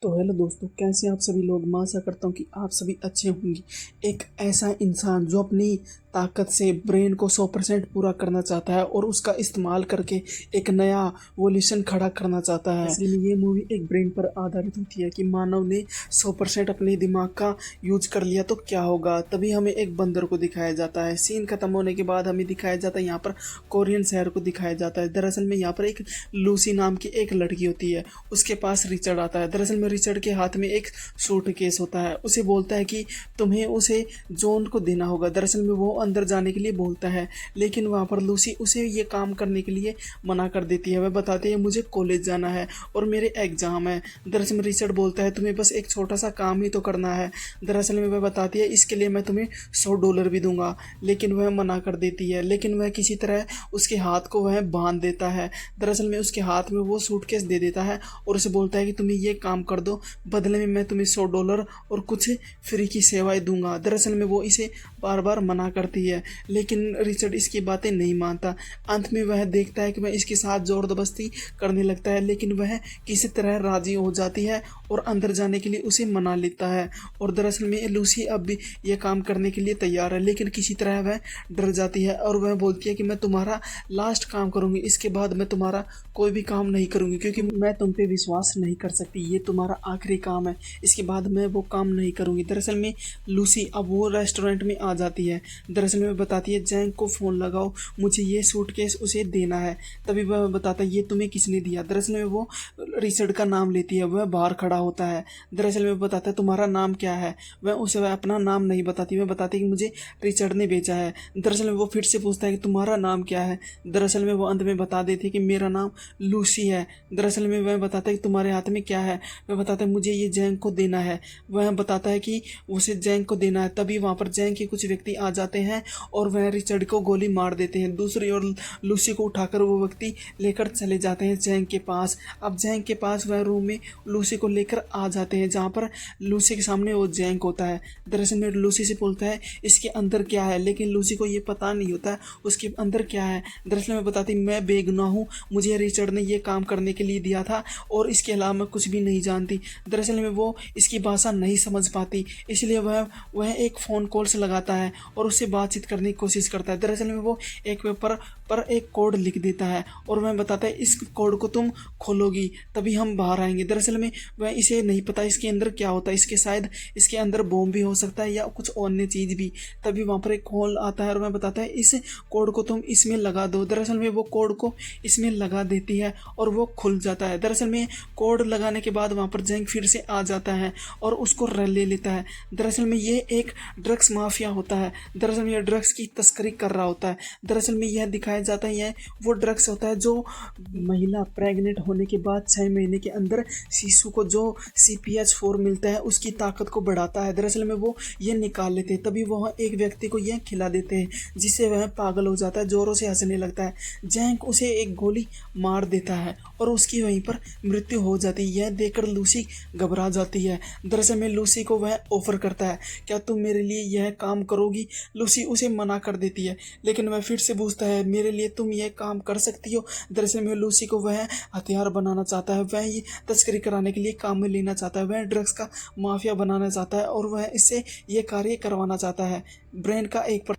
तो हेलो दोस्तों, कैसे आप सभी लोग। मैं आशा करता हूँ कि आप सभी अच्छे होंगे। एक ऐसा इंसान जो अपनी ताकत से ब्रेन को 100% पूरा करना चाहता है और उसका इस्तेमाल करके एक नया वोल्यूशन खड़ा करना चाहता है। असल में ये मूवी एक ब्रेन पर आधारित होती है कि मानव ने 100% अपने दिमाग का यूज कर लिया तो क्या होगा। तभी हमें एक बंदर को दिखाया जाता है। सीन खत्म होने के बाद हमें दिखाया जाता है यहाँ पर कोरियन शहर को दिखाया जाता है। दरअसल में यहाँ पर एक लूसी नाम की एक लड़की होती है। उसके पास रिचर्ड आता है। दरअसल में रिचर्ड के हाथ में एक सूटकेस होता है। उसे बोलता है कि तुम्हें उसे जॉन को देना होगा। दरअसल में वो अंदर जाने के लिए बोलता है, लेकिन वहाँ पर लूसी उसे ये काम करने के लिए मना कर देती है। वह बताती है मुझे कॉलेज जाना है और मेरे एग्जाम है। दरअसल में रिचर्ड बोलता है तुम्हें बस एक छोटा सा काम ही तो करना है। दरअसल में वह बताती है इसके लिए मैं तुम्हें $100 भी दूंगा, लेकिन वह मना कर देती है। लेकिन वह किसी तरह उसके हाथ को वह बांध देता है। दरअसल में उसके हाथ में वो सूटकेस दे देता है और उसे बोलता है कि तुम्हें ये काम कर दो, बदले में मैं तुम्हें $100 और कुछ फ्री की सेवाएं दूंगा। दरअसल में वो इसे बार बार मना करती है, लेकिन रिचर्ड इसकी बातें नहीं मानता। अंत में वह देखता है कि वह इसके साथ ज़बरदस्ती करने लगता है, लेकिन वह किसी तरह राजी हो जाती है और अंदर जाने के लिए उसे मना लेता है। और दरअसल में लूसी अब भी यह काम करने के लिए तैयार है, लेकिन किसी तरह वह डर जाती है और वह बोलती है कि मैं तुम्हारा लास्ट काम करूंगी, इसके बाद मैं तुम्हारा कोई भी काम नहीं करूंगी, क्योंकि मैं तुम पे विश्वास नहीं कर सकती। ये तुम्हारा आखिरी काम है, इसके बाद मैं वो काम नहीं करूंगी। दरअसल में लूसी अब वो रेस्टोरेंट में आ जाती है। दरअसल में बताती है जैंक को फ़ोन लगाओ, मुझे ये सूटकेस उसे देना है। तभी वह बताता है ये तुम्हें किसने दिया। दरअसल में वो रिचर्ड का नाम लेती है। वह बाहर खड़ा होता है। दरअसल में बताता है तुम्हारा नाम क्या है। वह अपना नाम नहीं बताती। वह बताती है कि मुझे रिचर्ड ने बेचा है। दरअसल में वो फिर से पूछता है कि तुम्हारा नाम क्या है। दरअसल में वो अंत में बता देती है कि मेरा नाम लूसी है। दरअसल में वह बताता है कि तुम्हारे हाथ में क्या है। वह बताता है मुझे ये जैंक को देना है। वह बताता है कि उसे जैंक को देना है। तभी वहाँ पर जैंक के कुछ व्यक्ति आ जाते हैं और वह रिचर्ड को गोली मार देते हैं। दूसरी ओर लूसी को उठाकर वो व्यक्ति लेकर चले जाते हैं जैंक के पास। अब जैंक के पास वह रूम में लूसी को लेकर आ जाते हैं, जहाँ पर लूसी के सामने वो जैंक होता है। दरअसल में लूसी से बोलता है इसके अंदर क्या है, लेकिन लूसी को ये पता नहीं होता उसके अंदर क्या है। दरअसल में बताती मैं बेगुनाह हूँ, मुझे रिचर्ड ने ये काम करने के लिए दिया था और इसके अलावा मैं कुछ भी नहीं जानती। दरअसल में वो इसकी भाषा नहीं समझ पाती, इसलिए वह एक फ़ोन कॉल से लगाता है और उससे बातचीत करने की कोशिश करता है। दरअसल में वो एक पेपर पर एक कोड लिख देता है और वह बताता है इस कोड को तुम खोलोगी तभी हम बाहर आएंगे। दरअसल में वह इसे नहीं पता इसके अंदर क्या होता है। शायद इसके अंदर बॉम्ब भी हो सकता है या कुछ अन्य चीज़ भी। तभी वहाँ पर एक कॉल आता है और वह बताता है इस कोड को तुम इसमें लगा दो। दरअसल में वो कोड को इसमें लगा देती है और वो खुल जाता है। दरअसल में कोड लगाने के बाद वहाँ पर जैंक फिर से आ जाता है और उसको ले लेता है। दरअसल में ये एक ड्रग्स माफिया होता है। दरअसल में यह ड्रग्स की तस्करी कर रहा होता है। दरअसल में यह दिखाया जाता है यह वो ड्रग्स होता है जो महिला प्रेग्नेंट होने के बाद 6 महीने के अंदर शिशु को जो CPH4 मिलता है उसकी ताकत को बढ़ाता है। दरअसल में वो ये निकाल लेते हैं। तभी वह एक व्यक्ति को यह खिला देते हैं, जिससे वह पागल हो जाता है, जोरों से हंसने लगता है। जैंक उसे एक गोली मार देता है और उसकी वहीं पर मृत्यु हो जाती है। यह देखकर लूसी घबरा जाती है। दरअसल में लूसी को वह ऑफर करता है क्या तुम मेरे लिए यह काम करोगी। लूसी उसे मना कर देती है, लेकिन वह फिर से पूछता है मेरे लिए तुम यह काम कर सकती हो। दरअसल में लूसी को वह हथियार बनाना चाहता है। वह ये तस्करी कराने के लिए काम में लेना चाहता है। वह ड्रग्स का माफिया बनाना चाहता है और वह इससे ये कार्य करवाना चाहता है। ब्रेन का एक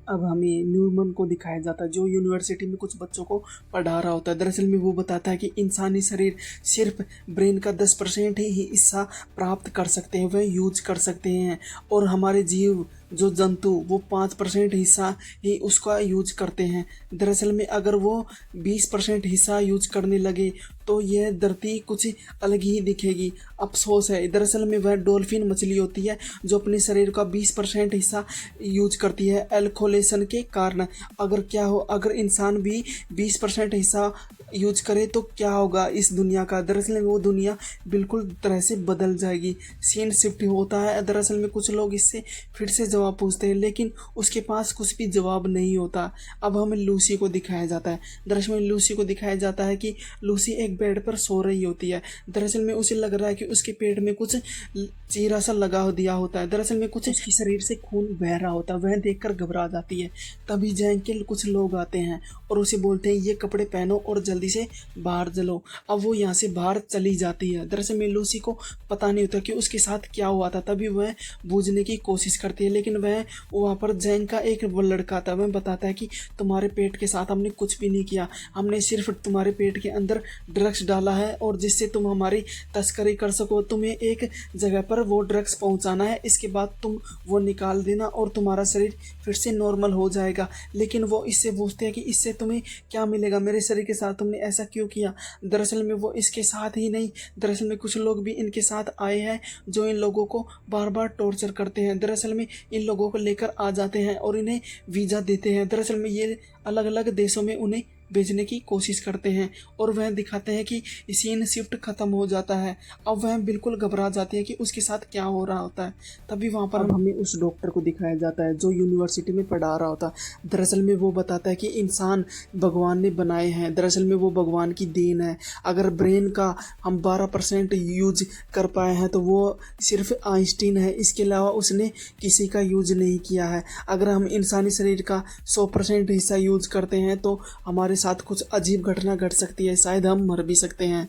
अब हमें न्यूमन को दिखाया जाता है जो यूनिवर्सिटी में कुछ बच्चों को पढ़ा रहा होता है। दरअसल में वो बताता है कि इंसानी शरीर सिर्फ ब्रेन का 10% ही हिस्सा प्राप्त कर सकते हैं, वह यूज कर सकते हैं, और हमारे जीव जो जंतु वो 5% हिस्सा ही उसका यूज करते हैं। दरअसल में अगर वो 20% हिस्सा यूज करने लगे तो यह धरती कुछ अलग ही दिखेगी। अफसोस है। दरअसल में वह डॉल्फिन मछली होती है जो अपने शरीर का 20% हिस्सा यूज करती है एल्कोलेशन के कारण। अगर इंसान भी 20% हिस्सा यूज करे तो क्या होगा इस दुनिया का। दरअसल में वो दुनिया बिल्कुल तरह से बदल जाएगी। सीन शिफ्ट होता है। दरअसल में कुछ लोग इससे फिर से जवाब पूछते हैं, लेकिन उसके पास कुछ भी जवाब नहीं होता। अब हमें लूसी को दिखाया जाता है। दरअसल में लूसी को दिखाया जाता है कि लूसी एक बेड पर सो रही होती है। दरअसल में उसे लग रहा है कि उसके पेट में कुछ चीरा सा लगा दिया होता है। दरअसल में कुछ उसके शरीर से खून बह रहा होता है। वह देखकर घबरा जाती है। तभी जैंक के कुछ लोग आते हैं और उसे बोलते हैं ये कपड़े पहनो और जल्दी जल्दी से बाहर चलो। अब वो यहाँ से बाहर चली जाती है। दरअसल में लूसी को पता नहीं होता कि उसके साथ क्या हुआ था। तभी वह बूझने की कोशिश करती है, लेकिन वह वहाँ पर जैन का एक वो लड़का था। वह बताता है कि तुम्हारे पेट के साथ हमने कुछ भी नहीं किया, हमने सिर्फ तुम्हारे पेट के अंदर ड्रग्स डाला है और जिससे तुम हमारी तस्करी कर सको। तुम्हें एक जगह पर वो ड्रग्स पहुंचाना है, इसके बाद तुम वो निकाल देना और तुम्हारा शरीर फिर से नॉर्मल हो जाएगा। लेकिन वो इससे पूछते हैं कि इससे तुम्हें क्या मिलेगा, मेरे शरीर के साथ तुमने ऐसा क्यों किया। दरअसल में वो इसके साथ ही नहीं, दरअसल में कुछ लोग भी इनके साथ आए हैं जो इन लोगों को बार बार टॉर्चर करते हैं। दरअसल में इन लोगों को लेकर आ जाते हैं और इन्हें वीज़ा देते हैं। दरअसल में ये अलग अलग देशों में उन्हें भेजने की कोशिश करते हैं और वह दिखाते हैं कि सीन शिफ्ट खत्म हो जाता है। अब वह बिल्कुल घबरा जाती है कि उसके साथ क्या हो रहा होता है। तभी वहाँ पर हमें उस डॉक्टर को दिखाया जाता है जो यूनिवर्सिटी में पढ़ा रहा होता है। दरअसल में वो बताता है कि इंसान भगवान ने बनाए हैं, दरअसल में वो भगवान की देन है। अगर ब्रेन का हम 12% यूज कर पाए हैं तो वो सिर्फ आइंस्टीन है, इसके अलावा उसने किसी का यूज नहीं किया है। अगर हम इंसानी शरीर का 100% हिस्सा यूज करते हैं तो हमारे साथ कुछ अजीब घटना घट सकती है, शायद हम मर भी सकते हैं।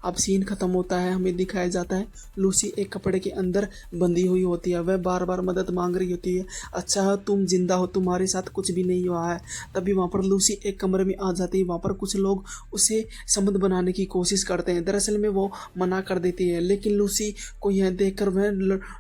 अब सीन ख़त्म होता है, हमें दिखाया जाता है लूसी एक कपड़े के अंदर बंधी हुई होती है। वह बार बार मदद मांग रही होती है, अच्छा है तुम जिंदा हो, तुम्हारे साथ कुछ भी नहीं हुआ है। तभी वहाँ पर लूसी एक कमरे में आ जाती है। वहाँ पर कुछ लोग उसे समझ बनाने की कोशिश करते हैं। दरअसल में वो मना कर देती है, लेकिन लूसी को यह देखकर वह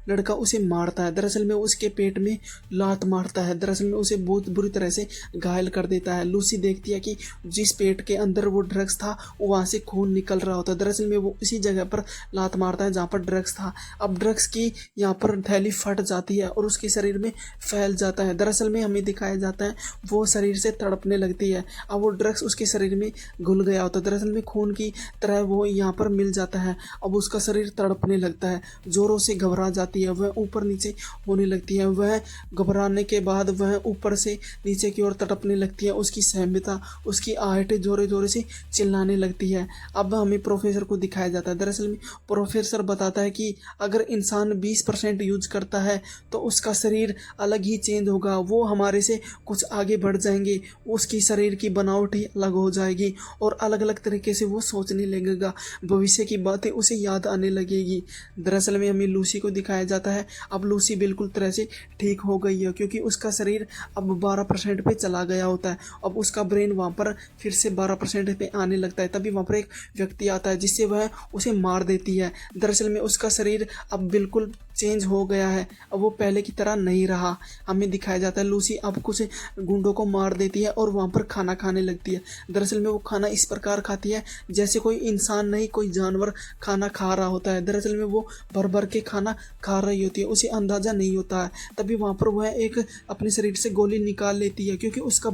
लड़का उसे मारता है। दरअसल में उसके पेट में लात मारता है, दरअसल में उसे बहुत बुरी तरह से घायल कर देता है। लूसी देखती है कि जिस पेट के अंदर वो ड्रग्स था वहाँ से खून निकल रहा होता है। दरअसल में वो उसी जगह पर लात मारता है जहाँ पर ड्रग्स था। अब ड्रग्स की यहाँ पर थैली फट जाती है और उसके शरीर में फैल जाता है। दरअसल में हमें दिखाया जाता है वो शरीर से तड़पने लगती है। अब वो ड्रग्स उसके शरीर में घुल गया होता है, दरअसल में खून की तरह वो यहाँ पर मिल जाता है। अब उसका शरीर तड़पने लगता है, जोरों से घबरा जाती है, वह ऊपर नीचे होने लगती है। वह घबराने के बाद वह ऊपर से नीचे की ओर तड़पने लगती है। उसकी सहमता, उसकी आहटें जोरे जोरे से चिल्लाने लगती है। अब हमें प्रोफेसर को दिखाया जाता है। दरअसल में प्रोफेसर बताता है कि अगर इंसान 20% यूज करता है तो उसका शरीर अलग ही चेंज होगा, वो हमारे से कुछ आगे बढ़ जाएंगे, उसकी शरीर की बनावट ही अलग हो जाएगी और अलग अलग तरीके से वो सोचने लगेगा, भविष्य की बातें उसे याद आने लगेगी। दरअसल में हमें लूसी को दिखाया जाता है। अब लूसी बिल्कुल तरह से ठीक हो गई है क्योंकि उसका शरीर अब 12% पे चला गया होता है। अब उसका ब्रेन वहाँ पर फिर से 12% पे आने लगता है। तभी वहाँ पर एक व्यक्ति आता है जिससे वह उसे मार देती है। दरअसल में उसका शरीर अब बिल्कुल चेंज हो गया है, अब वो पहले की तरह नहीं रहा। हमें दिखाया जाता है लूसी अब कुछ गुंडों को मार देती है और वहाँ पर खाना खाने लगती है। दरअसल में वो खाना इस प्रकार खाती है जैसे कोई इंसान नहीं, कोई जानवर खाना खा रहा होता है। दरअसल में वो भर भर के खाना खा रही होती है, उसे अंदाज़ा नहीं होता है। तभी वहाँ पर वह एक अपने शरीर से गोली निकाल लेती है क्योंकि उसका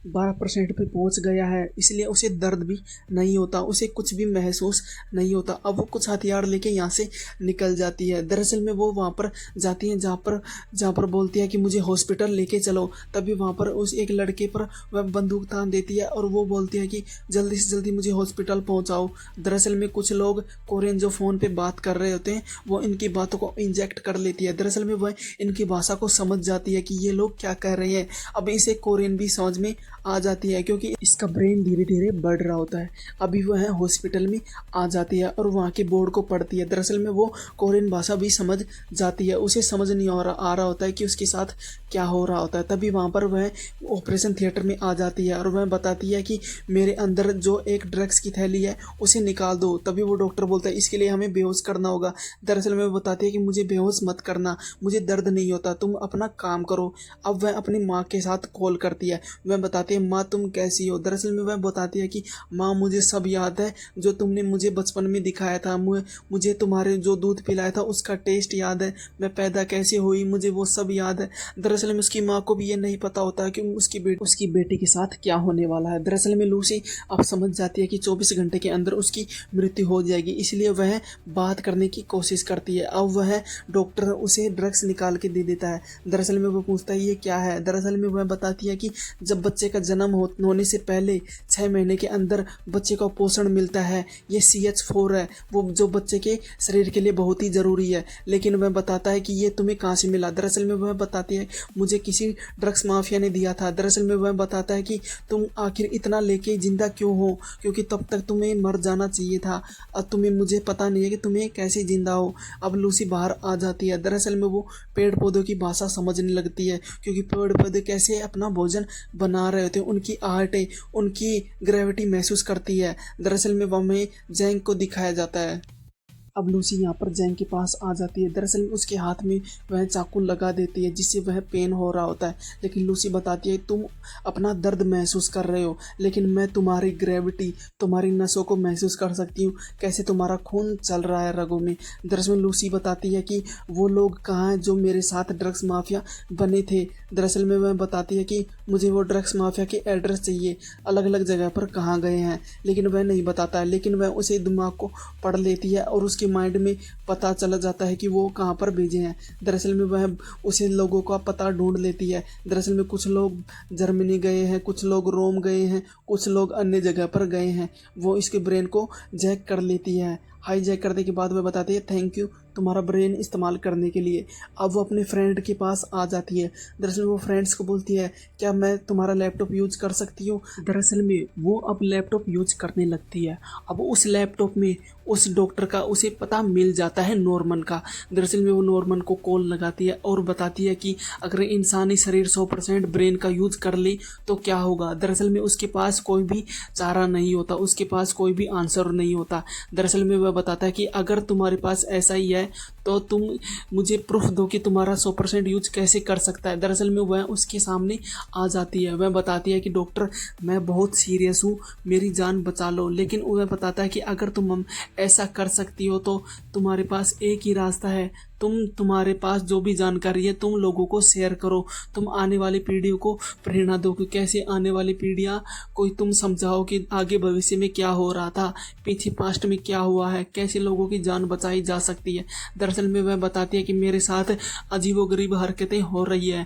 12% पे पहुंच गया है, इसलिए उसे दर्द भी नहीं होता, उसे कुछ भी महसूस नहीं होता। अब वो कुछ हथियार लेके यहाँ से निकल जाती है। दरअसल में वो वहाँ पर जाती है जहाँ पर बोलती है कि मुझे हॉस्पिटल लेके चलो। तभी वहाँ पर उस एक लड़के पर वह बंदूक तान देती है और वो बोलती है कि जल्दी से जल्दी मुझे हॉस्पिटल पहुँचाओ। दरअसल में कुछ लोग कोरियन जो फ़ोन पर बात कर रहे होते हैं वो इनकी बातों को इंजेक्ट कर लेती है। दरअसल में वह इनकी भाषा को समझ जाती है कि ये लोग क्या कह रहे हैं। अब इसे कोरियन भी समझ में आ जाती है क्योंकि इसका ब्रेन धीरे धीरे बढ़ रहा होता है। अभी वह हॉस्पिटल में आ जाती है और वहाँ के बोर्ड को पढ़ती है। दरअसल में वो कोरियन भाषा भी समझ जाती है, उसे समझ नहीं आ रहा होता है कि उसके साथ क्या हो रहा होता है। तभी वहाँ पर वह ऑपरेशन थिएटर में आ जाती है और वह बताती है कि मेरे अंदर जो एक ड्रग्स की थैली है उसे निकाल दो। तभी वो डॉक्टर बोलता है इसके लिए हमें बेहोश करना होगा। दरअसल में वो बताती है कि मुझे बेहोश मत करना, मुझे दर्द नहीं होता, तुम अपना काम करो। अब वह अपनी माँ के साथ कॉल करती है, वह बताती है माँ तुम कैसी हो। दरअसल में वह बताती है कि माँ मुझे सब याद है जो तुमने मुझे बचपन में दिखाया था, मुझे तुम्हारे जो दूध पिलाया था उसका टेस्ट याद है, मैं पैदा कैसे हुई मुझे वो सब याद है। दरअसल में उसकी माँ को भी ये नहीं पता होता है कि उसकी बेटी के साथ क्या होने वाला है। दरअसल में लूसी अब समझ जाती है कि 24 घंटे के अंदर उसकी मृत्यु हो जाएगी, इसलिए वह बात करने की कोशिश करती है। अब वह डॉक्टर उसे ड्रग्स निकाल के दे देता है। दरअसल में वो पूछता है ये क्या है। दरअसल में वह बताती है कि जब बच्चे का जन्म होने से पहले 6 महीने के अंदर बच्चे को पोषण मिलता है। ये CH4 है, वो जो बच्चे के शरीर के लिए बहुत ही ज़रूरी है। लेकिन वह बताता है कि ये तुम्हें कहाँ से मिला। दरअसल में वह बताती है मुझे किसी ड्रग्स माफिया ने दिया था। दरअसल में वह बताता है कि तुम आखिर इतना लेके ज़िंदा क्यों हो, क्योंकि तब तक तुम्हें मर जाना चाहिए था। अब तुम्हें मुझे पता नहीं है कि तुम्हें कैसे ज़िंदा हो। अब लूसी बाहर आ जाती है। दरअसल में वो पेड़ पौधों की भाषा समझने लगती है, क्योंकि पेड़ पौधे कैसे अपना भोजन बना रहे होते हैं। उनकी आहटें, उनकी ग्रेविटी महसूस करती है। दरअसल में वह हमें जैंग को दिखाया जाता है। अब लूसी यहाँ पर जैंग के पास आ जाती है। दरअसल में उसके हाथ में वह चाकू लगा देती है, जिससे वह पेन हो रहा होता है। लेकिन लूसी बताती है तुम अपना दर्द महसूस कर रहे हो, लेकिन मैं तुम्हारी ग्रेविटी, तुम्हारी नसों को महसूस कर सकती हूँ, कैसे तुम्हारा खून चल रहा है रगों में। दरअसल में लूसी बताती है कि वो लोग कहाँ हैं जो मेरे साथ ड्रग्स माफिया बने थे। दरअसल में वह बताती है कि मुझे वो ड्रग्स माफिया के एड्रेस चाहिए, अलग अलग जगह पर कहाँ गए हैं, लेकिन वह नहीं बताता है। लेकिन वह उसे दिमाग को पढ़ लेती है और उसके माइंड में पता चला जाता है कि वो कहाँ पर भेजे हैं। दरअसल में वह उसे लोगों का पता ढूंढ लेती है। दरअसल में कुछ लोग जर्मनी गए हैं, कुछ लोग रोम गए हैं, कुछ लोग अन्य जगह पर गए हैं। वो इसके ब्रेन को जैक कर लेती है। हाई जैक करने के बाद वह बताती है थैंक यू तुम्हारा ब्रेन इस्तेमाल करने के लिए। अब वो अपने फ्रेंड के पास आ जाती है। दरअसल वो फ्रेंड्स को बोलती है क्या मैं तुम्हारा लैपटॉप यूज कर सकती हूँ। दरअसल में वो अब लैपटॉप यूज करने लगती है। अब उस लैपटॉप में उस डॉक्टर का उसे पता मिल जाता है, नॉर्मन का। दरअसल में वो नॉर्मन को कॉल लगाती है और बताती है कि अगर इंसानी शरीर 100% ब्रेन का यूज कर ले तो क्या होगा। दरअसल में उसके पास कोई भी चारा नहीं होता, उसके पास कोई भी आंसर नहीं होता। दरअसल में वह बताता है कि अगर तुम्हारे पास ऐसा ही है तो तुम मुझे प्रूफ दो कि तुम्हारा 100% यूज कैसे कर सकता है। दरअसल में वह उसके सामने आ जाती है। वह बताती है कि डॉक्टर मैं बहुत सीरियस हूँ, मेरी जान बचा लो। लेकिन वह बताता है कि अगर तुम ऐसा कर सकती हो तो तुम्हारे पास एक ही रास्ता है, तुम्हारे पास जो भी जानकारी है तुम लोगों को शेयर करो, तुम आने वाली पीढ़ियों को प्रेरणा दो कि कैसे आने वाली पीढ़ियाँ कोई तुम समझाओ कि आगे भविष्य में क्या हो रहा था, पीछे पास्ट में क्या हुआ है, कैसे लोगों की जान बचाई जा सकती है। दरअसल में वह बताती है कि मेरे साथ अजीबोगरीब हरकतें हो रही है,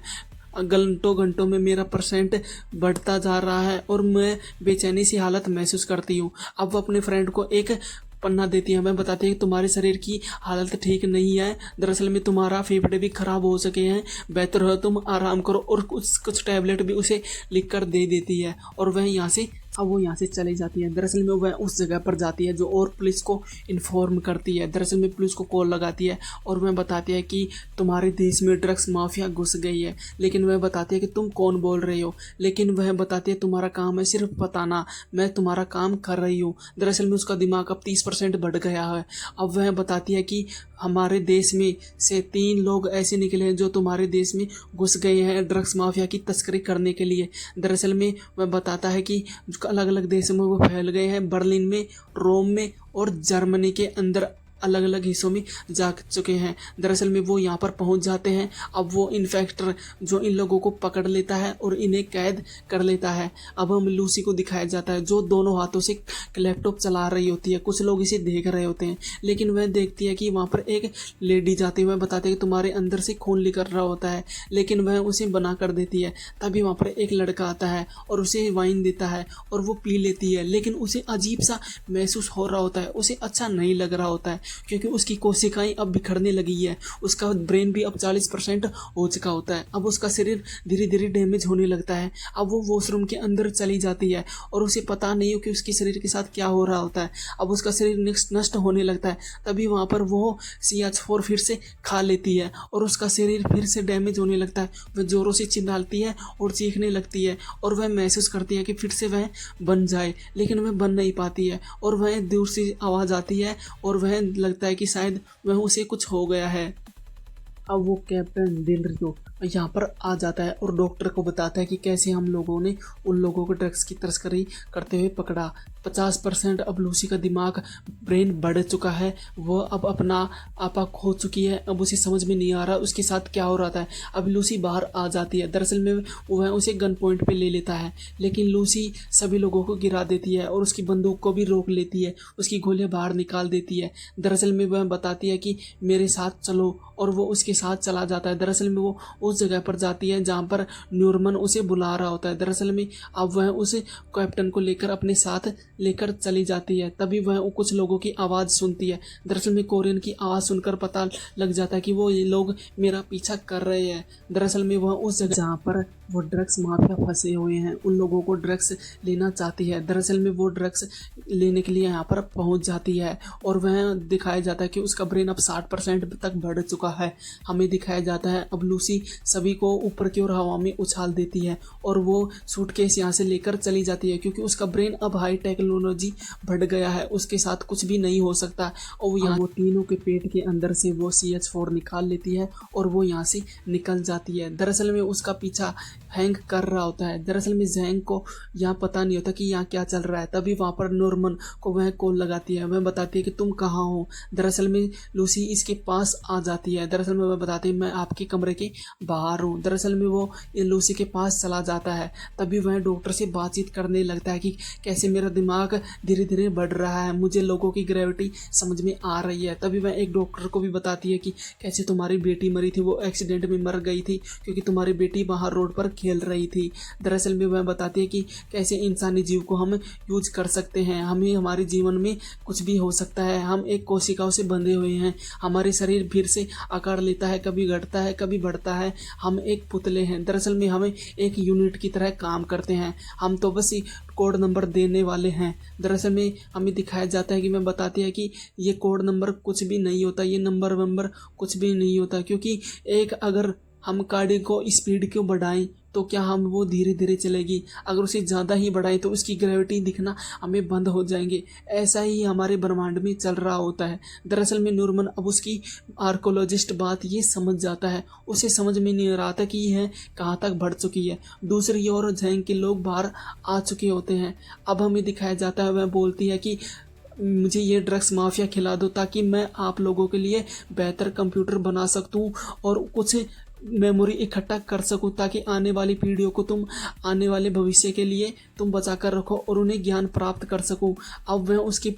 घंटों घंटों में मेरा परसेंट बढ़ता जा रहा है और मैं बेचैनी सी हालत महसूस करती हूँ। अब वो अपने फ्रेंड को एक पन्ना देती है। हमें बताती है कि तुम्हारे शरीर की हालत ठीक नहीं है, दरअसल में तुम्हारा फेफड़े भी खराब हो सके हैं, बेहतर हो तुम आराम करो। और कुछ टैबलेट भी उसे लिख कर दे देती है और वह यहाँ से वो यहाँ से चली जाती है। दरअसल में वह उस जगह पर जाती है जो और पुलिस को इन्फॉर्म करती है। दरअसल में पुलिस को कॉल लगाती है और वह बताती है कि तुम्हारे देश में ड्रग्स माफिया घुस गई है। लेकिन वह बताती है कि तुम कौन बोल रहे हो। लेकिन वह बताती है तुम्हारा काम है सिर्फ बताना, मैं तुम्हारा काम कर रही हूँ। दरअसल में उसका दिमाग अब 30% बढ़ गया है। अब वह बताती है कि हमारे देश में से 3 लोग ऐसे निकले हैं जो तुम्हारे देश में घुस गए हैं ड्रग्स माफिया की तस्करी करने के लिए। दरअसल में वह बताता है कि अलग अलग देशों में वो फैल गए हैं, बर्लिन में, रोम में और जर्मनी के अंदर अलग अलग हिस्सों में जा चुके हैं। दरअसल में वो यहाँ पर पहुँच जाते हैं। अब वो इन्फेक्टर जो इन लोगों को पकड़ लेता है और इन्हें कैद कर लेता है। अब हम लूसी को दिखाया जाता है जो दोनों हाथों से लैपटॉप चला रही होती है। कुछ लोग इसे देख रहे होते हैं, लेकिन वह देखती है कि वहाँ पर एक लेडी जाती है। वह बताती है कि तुम्हारे अंदर से खून निकल रहा होता है, लेकिन वह उसे बना कर देती है। तभी वहाँ पर एक लड़का आता है और उसे वाइन देता है और वो पी लेती है। लेकिन उसे अजीब सा महसूस हो रहा होता है, उसे अच्छा नहीं लग रहा होता है, क्योंकि उसकी कोशिकाएं अब बिखरने लगी है। उसका ब्रेन भी अब 40% हो चुका होता है। अब उसका शरीर धीरे धीरे डैमेज होने लगता है। अब वो वॉशरूम के अंदर चली जाती है और उसे पता नहीं हो कि उसके शरीर के साथ क्या हो रहा होता है। अब उसका शरीर नष्ट होने लगता है। तभी वहाँ पर वो CH4 फिर से खा लेती है और उसका शरीर फिर से डैमेज होने लगता है। वह जोरों से चिल्लाती है और चीखने लगती है और वह महसूस करती है कि फिर से वह बन जाए, लेकिन वह बन नहीं पाती है। और वह दूर से आवाज़ आती है और वह लगता है कि शायद वह उसे कुछ हो गया है। अब वो कैप्टन दिल रियो यहाँ पर आ जाता है और डॉक्टर को बताता है कि कैसे हम लोगों ने उन लोगों को ड्रग्स की तस्करी करते हुए पकड़ा। 50% अब लूसी का दिमाग ब्रेन बढ़ चुका है, वो अब अपना आपा खो चुकी है। अब उसे समझ में नहीं आ रहा उसके साथ क्या हो रहा था। अब लूसी बाहर आ जाती है। दरअसल में वह उसे गन पॉइंट पे ले लेता है, लेकिन लूसी सभी लोगों को गिरा देती है और उसकी बंदूक को भी रोक लेती है, उसकी गोलियां बाहर निकाल देती है। दरअसल में वह बताती है कि मेरे साथ चलो और वो उसके साथ चला जाता है। दरअसल में वो उस जगह पर जाती है जहाँ पर न्यूरमन उसे बुला रहा होता है। दरअसल में अब वह उस कैप्टन को लेकर अपने साथ लेकर चली जाती है। तभी वह कुछ लोगों की आवाज़ सुनती है। दरअसल में कोरियन की आवाज़ सुनकर पता लग जाता है कि वो ये लोग मेरा पीछा कर रहे हैं। दरअसल में वह उस जगह जहाँ पर वो ड्रग्स माफिया फंसे हुए हैं उन लोगों को ड्रग्स लेना चाहती है। दरअसल में वो ड्रग्स लेने के लिए यहाँ पर पहुँच जाती है और वह दिखाया जाता है कि उसका ब्रेन अब 60% तक बढ़ चुका है। हमें दिखाया जाता है अब लूसी सभी को ऊपर की ओर हवा में उछाल देती है और वो सूटकेस यहाँ से लेकर चली जाती है, क्योंकि उसका ब्रेन अब हाई टेक्नोलॉजी बढ़ गया है, उसके साथ कुछ भी नहीं हो सकता। और यहाँ वो तीनों के पेट के अंदर से वो CH4 निकाल लेती है और वो यहाँ से निकल जाती है। दरअसल में उसका पीछा हैंग कर रहा होता है। दरअसल में जैंग को यहाँ पता नहीं होता कि यहाँ क्या चल रहा है। तभी वहाँ पर नॉर्मन को वह कॉल लगाती है। वह बताती है कि तुम कहाँ हो। दरअसल में लूसी इसके पास आ जाती है। दरअसल में वह बताती है मैं आपके कमरे के बाहर हूँ। दरअसल में वो लूसी के पास चला जाता है। तभी वह डॉक्टर से बातचीत करने लगता है कि कैसे मेरा दिमाग धीरे धीरे बढ़ रहा है, मुझे लोगों की ग्रेविटी समझ में आ रही है। तभी वह एक डॉक्टर को भी बताती है कि कैसे तुम्हारी बेटी मरी थी, वो एक्सीडेंट में मर गई थी क्योंकि तुम्हारी बेटी बाहर रोड पर खेल रही थी। दरअसल में वह बताती है कि कैसे इंसानी जीव को हम यूज कर सकते हैं, हमें हमारे जीवन में कुछ भी हो सकता है, हम एक कोशिकाओं से बंधे हुए हैं, हमारे शरीर फिर से आकार लेता है, कभी घटता है कभी बढ़ता है, हम एक पुतले हैं। दरअसल में हमें एक यूनिट की तरह काम करते हैं, हम तो बस कोड नंबर देने वाले हैं। दरअसल में हमें दिखाया जाता है कि मैं बताती है कि ये कोड नंबर कुछ भी नहीं होता, ये नंबर कुछ भी नहीं होता, क्योंकि एक अगर हम गाड़ी को स्पीड क्यों बढ़ाएं तो क्या हम वो धीरे धीरे चलेगी, अगर उसे ज़्यादा ही बढ़ाएं तो उसकी ग्रेविटी दिखना हमें बंद हो जाएंगे। ऐसा ही हमारे ब्रह्मांड में चल रहा होता है। दरअसल में नूरमन अब उसकी आर्कोलॉजिस्ट बात ये समझ जाता है, उसे समझ में नहीं आ रहा था कि यह कहाँ तक बढ़ चुकी है। दूसरी ओर जैंग के लोग बाहर आ चुके होते हैं। अब हमें दिखाया जाता है, वह बोलती है कि मुझे ये ड्रग्स माफिया खिला दो ताकि मैं आप लोगों के लिए बेहतर कंप्यूटर बना सकूं और कुछ मेमोरी इकट्ठा कर सकूं ताकि आने वाली पीढ़ियों को आने वाले भविष्य के लिए तुम बचा कर रखो और उन्हें ज्ञान प्राप्त कर सकूं। अब वह उसकी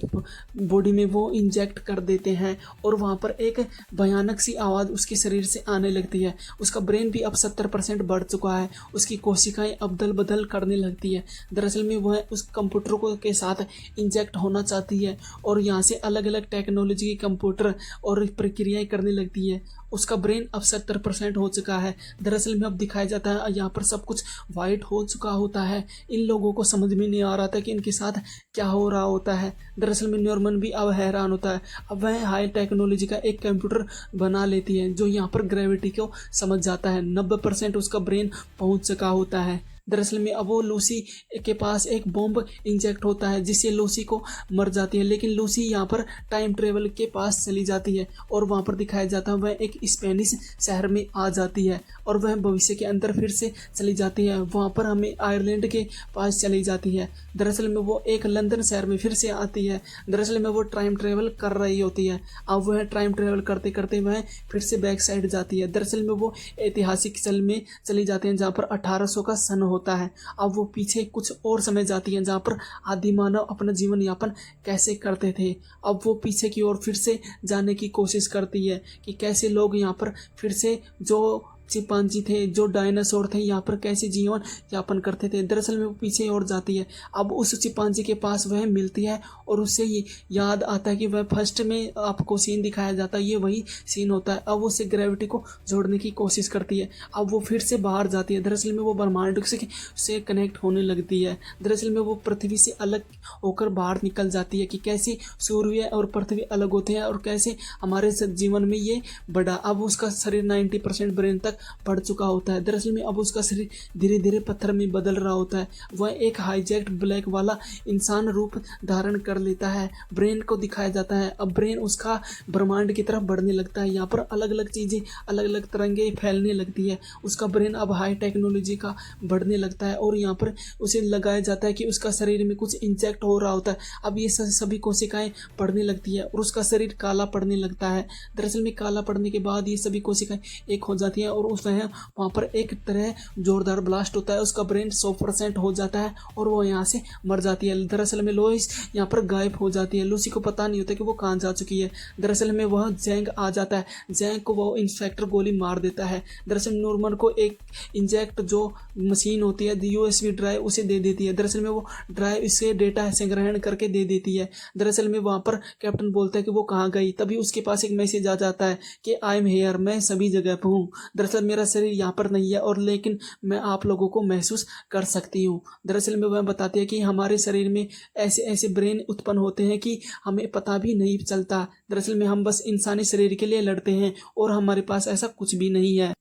बॉडी में वो इंजेक्ट कर देते हैं और वहाँ पर एक भयानक सी आवाज़ उसके शरीर से आने लगती है। उसका ब्रेन भी अब 70% बढ़ चुका है, उसकी कोशिकाएं अदल बदल करने लगती है। दरअसल में वह उस कंप्यूटर को के साथ इंजेक्ट होना चाहती है और यहाँ से अलग अलग टेक्नोलॉजी के कंप्यूटर और प्रक्रियाएं करने लगती है। उसका ब्रेन अब 70% हो चुका है। दरअसल में अब दिखाया जाता है यहाँ पर सब कुछ वाइट हो चुका होता है। इन लोगों को समझ में नहीं आ रहा था कि इनके साथ क्या हो रहा होता है। दरअसल में नॉर्मन भी अब हैरान होता है। अब वह हाई टेक्नोलॉजी का एक कंप्यूटर बना लेती है जो यहाँ पर ग्रेविटी को समझ जाता है। 90% उसका ब्रेन पहुँच चुका होता है। दरअसल में अब वो लूसी के पास एक बॉम्ब इंजेक्ट होता है जिससे लूसी को मर जाती है, लेकिन लूसी यहाँ पर टाइम ट्रेवल के पास चली जाती है और वहाँ पर दिखाया जाता है वह एक स्पेनिश शहर में आ जाती है और वह भविष्य के अंदर फिर से चली जाती है। वहाँ पर हमें आयरलैंड के पास चली जाती है। दरअसल में वो एक लंदन शहर में फिर से आती है। दरअसल में वो टाइम ट्रेवल कर रही होती है। अब वह टाइम ट्रेवल करते करते वह फिर से बैक साइड जाती है। दरअसल में वो ऐतिहासिक स्थल में चली जाती है जहाँ पर 1800 का सन होता है। अब वो पीछे कुछ और समय जाती है जहाँ पर आदि मानव अपना जीवन यापन कैसे करते थे। अब वो पीछे की ओर फिर से जाने की कोशिश करती है कि कैसे लोग यहाँ पर फिर से जो चिंपांजी थे, जो डायनासोर थे, यहाँ पर कैसे जीवन यापन करते थे। दरअसल में वो पीछे और जाती है। अब उस चिंपांजी के पास वह मिलती है और उससे ये याद आता है कि वह फर्स्ट में आपको सीन दिखाया जाता है, ये वही सीन होता है। अब उससे ग्रेविटी को जोड़ने की कोशिश करती है। अब वो फिर से बाहर जाती है। दरअसल में वो ब्रह्मांड से कनेक्ट होने लगती है। दरअसल में वो पृथ्वी से अलग होकर बाहर निकल जाती है कि कैसे सूर्य और पृथ्वी अलग होते हैं और कैसे हमारे जीवन में ये बढ़ा। अब उसका शरीर 90% ब्रेन तक बढ़ चुका होता है। दरअसल में अब उसका शरीर धीरे धीरे पत्थर में बदल रहा होता है। वह एक हाईजैक्ट ब्लैक वाला इंसान रूप धारण कर लेता है। ब्रेन को दिखाया जाता है। अब ब्रेन उसका ब्रह्मांड की तरफ बढ़ने लगता है। यहाँ पर अलग अलग चीज़ें, अलग अलग तरंगे फैलने लगती है। उसका ब्रेन अब हाई टेक्नोलॉजी का बढ़ने लगता है और यहाँ पर उसे लगाया जाता है कि उसका शरीर में कुछ इंजेक्ट हो रहा होता है। अब ये सभी कोशिकाएं पड़ने लगती है और उसका शरीर काला पड़ने लगता है। दरअसल में काला पड़ने के बाद ये सभी कोशिकाएं एक हो जाती हैं और उसे वहाँ पर एक तरह जोरदार ब्लास्ट होता है, उसका ब्रेन 100% हो जाता है और वो यहाँ से मर जाती है। दरअसल में लोइस यहाँ पर गायब हो जाती है। लूसी को पता नहीं होता कि वो कहाँ जा चुकी है। दरअसल में वह जैंग आ जाता है। जैंग को वो इंस्पेक्टर गोली मार देता है। दरअसल नॉर्मन को एक इंजेक्ट जो मशीन होती है USB ड्राइव उसे दे देती है। दरअसल में वो ड्राइव इससे डेटा संग्रहण करके दे देती है। दरअसल में वहाँ पर कैप्टन बोलता है कि वो कहाँ गई। तभी उसके पास एक मैसेज आ जाता है कि आई एम हेयर, मैं सभी जगह पर हूँ। दरअसल मेरा शरीर यहाँ पर नहीं है और लेकिन मैं आप लोगों को महसूस कर सकती हूँ। दरअसल में वह बताती है कि हमारे शरीर में ऐसे ऐसे ब्रेन उत्पन्न होते हैं कि हमें पता भी नहीं चलता। दरअसल में हम बस इंसानी शरीर के लिए लड़ते हैं और हमारे पास ऐसा कुछ भी नहीं है।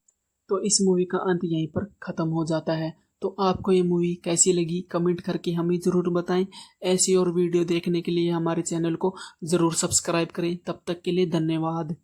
तो इस मूवी का अंत यहीं पर ख़त्म हो जाता है। तो आपको ये मूवी कैसी लगी कमेंट करके हमें ज़रूर बताएं। ऐसी और वीडियो देखने के लिए हमारे चैनल को ज़रूर सब्सक्राइब करें। तब तक के लिए धन्यवाद।